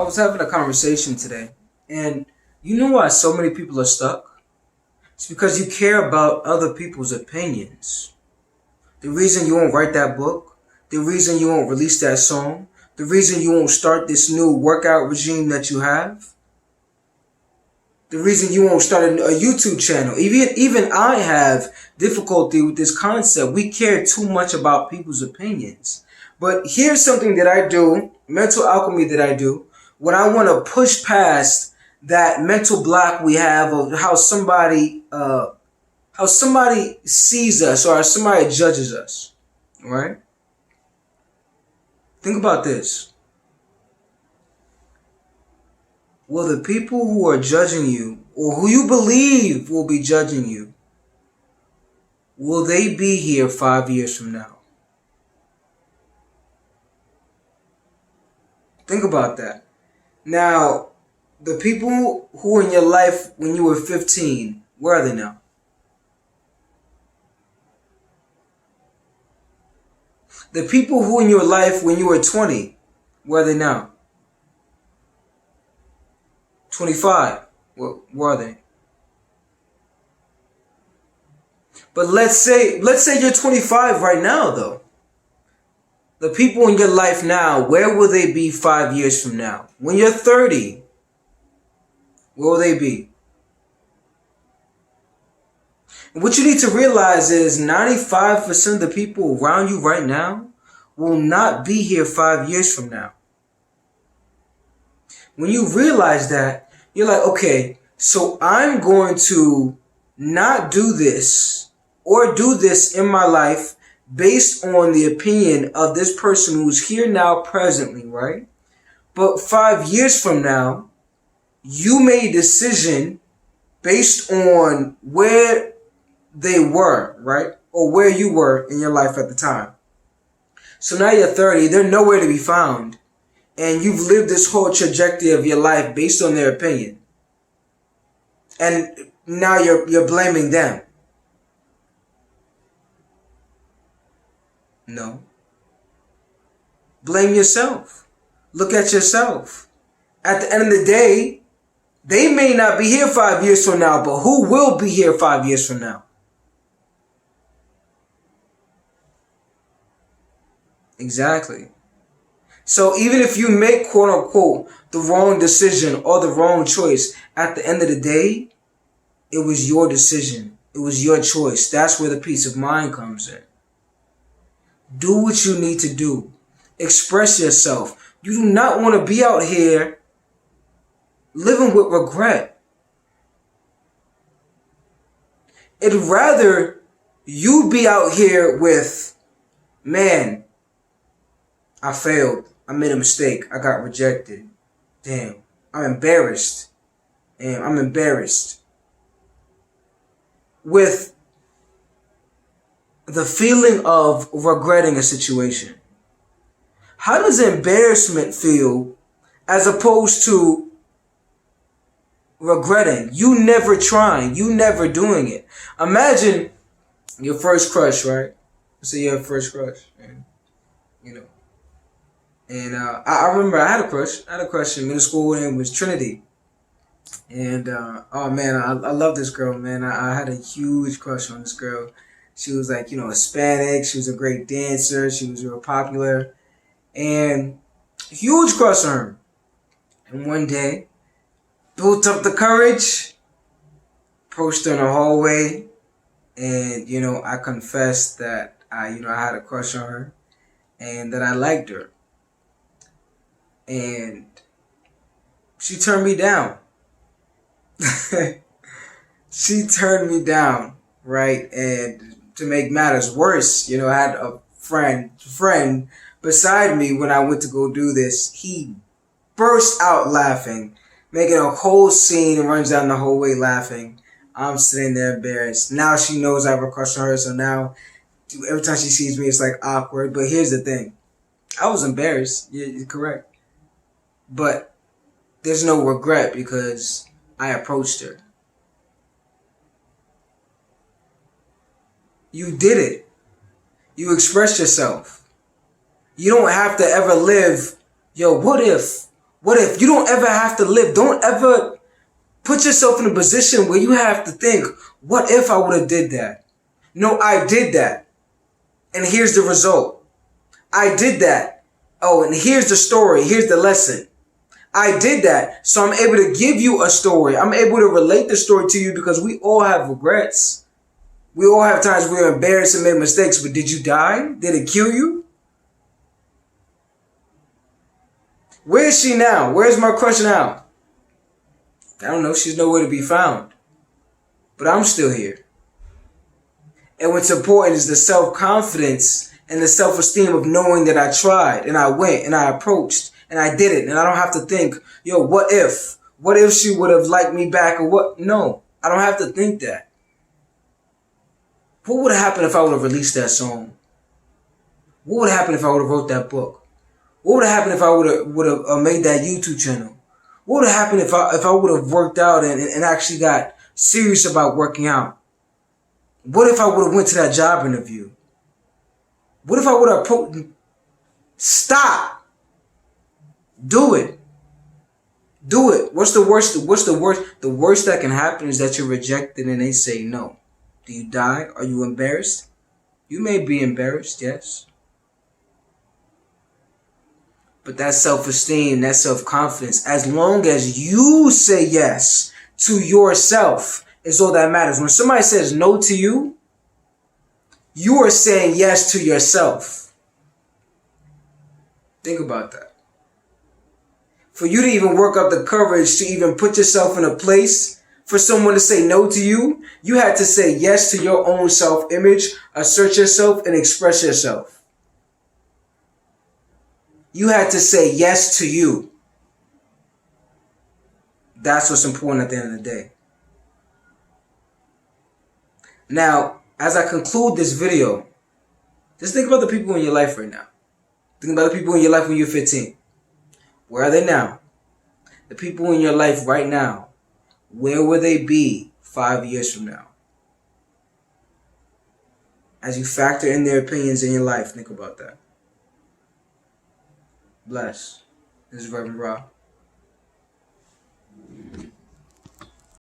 was having a conversation today, and you know why so many people are stuck? It's because you care about other people's opinions. The reason you won't write that book, the reason you won't release that song, the reason you won't start this new workout regime that you have, the reason you won't start a YouTube channel. Even I have difficulty with this concept. We care too much about people's opinions. But here's something that I do, mental alchemy that I do, when I want to push past that mental block we have of how somebody sees us or how somebody judges us. All right? Think about this. Will the people who are judging you, or who you believe will be judging you, will they be here 5 years from now? Think about that. Now, the people who were in your life when you were 15, where are they now? The people who were in your life when you were 20, where are they now? 25, where are they? But let's say you're 25 right now, though. The people in your life now, where will they be 5 years from now? When you're 30, where will they be? And what you need to realize is 95% of the people around you right now will not be here 5 years from now. When you realize that, you're like, okay, so I'm going to not do this or do this in my life based on the opinion of this person who's here now presently, right? But 5 years from now, you made a decision based on where they were, right? Or where you were in your life at the time. So now you're 30, they're nowhere to be found. And you've lived this whole trajectory of your life based on their opinion. And now you're blaming them. No. Blame yourself. Look at yourself. At the end of the day, they may not be here 5 years from now, but who will be here 5 years from now? Exactly. So even if you make, quote unquote, the wrong decision or the wrong choice, at the end of the day, it was your decision. It was your choice. That's where the peace of mind comes in. Do what you need to do. Express yourself. You do not want to be out here living with regret. It'd rather you be out here with, man, I failed. I made a mistake. I got rejected. Damn. I'm embarrassed. I'm embarrassed. With the feeling of regretting a situation. How does embarrassment feel as opposed to regretting? You never trying. You never doing it. Imagine your first crush, right? Let's say you have first crush. And, And I remember I had a crush. I had a crush in middle school, and it was Trinity. And oh man, I love this girl, man. I had a huge crush on this girl. She was like, Hispanic. She was a great dancer. She was real popular. And huge crush on her. And one day, built up the courage, approached her in the hallway, and I confessed that I had a crush on her and that I liked her. And she turned me down. She turned me down, right? And to make matters worse, I had a friend beside me when I went to go do this. He burst out laughing, making a whole scene, and runs down the hallway laughing. I'm sitting there embarrassed. Now she knows I have a crush on her, so now every time she sees me, it's like awkward. But here's the thing. I was embarrassed. You're correct. But there's no regret because I approached her. You did it. You expressed yourself. You don't have to ever live, what if? What if? You don't ever have to live. Don't ever put yourself in a position where you have to think, what if I would have did that? No, I did that. And here's the result. I did that. Oh, and here's the story. Here's the lesson. I did that. So I'm able to give you a story. I'm able to relate the story to you because we all have regrets. We all have times we were embarrassed and made mistakes, but did you die? Did it kill you? Where is she now? Where's my crush now? I don't know. She's nowhere to be found. But I'm still here. And what's important is the self-confidence and the self-esteem of knowing that I tried and I went and I approached and I did it. And I don't have to think, yo, what if? What if she would have liked me back or what? No, I don't have to think that. What would have happened if I would have released that song? What would have happened if I would have wrote that book? What would have happened if I would have made that YouTube channel? What would have happened if I would have worked out and actually got serious about working out? What if I would have went to that job interview? What if I would have stop? Do it. Do it. What's the worst? What's the worst? The worst that can happen is that you're rejected and they say no. Do you die? Are you embarrassed? You may be embarrassed, yes. But that self-esteem, that self-confidence, as long as you say yes to yourself, is all that matters. When somebody says no to you, you are saying yes to yourself. Think about that. For you to even work up the courage to even put yourself in a place for someone to say no to you, you had to say yes to your own self-image, assert yourself, and express yourself. You had to say yes to you. That's what's important at the end of the day. Now, as I conclude this video, just think about the people in your life right now. Think about the people in your life when you're 15. Where are they now? The people in your life right now, where will they be 5 years from now? As you factor in their opinions in your life, think about that. Bless. This is Reverend Rah.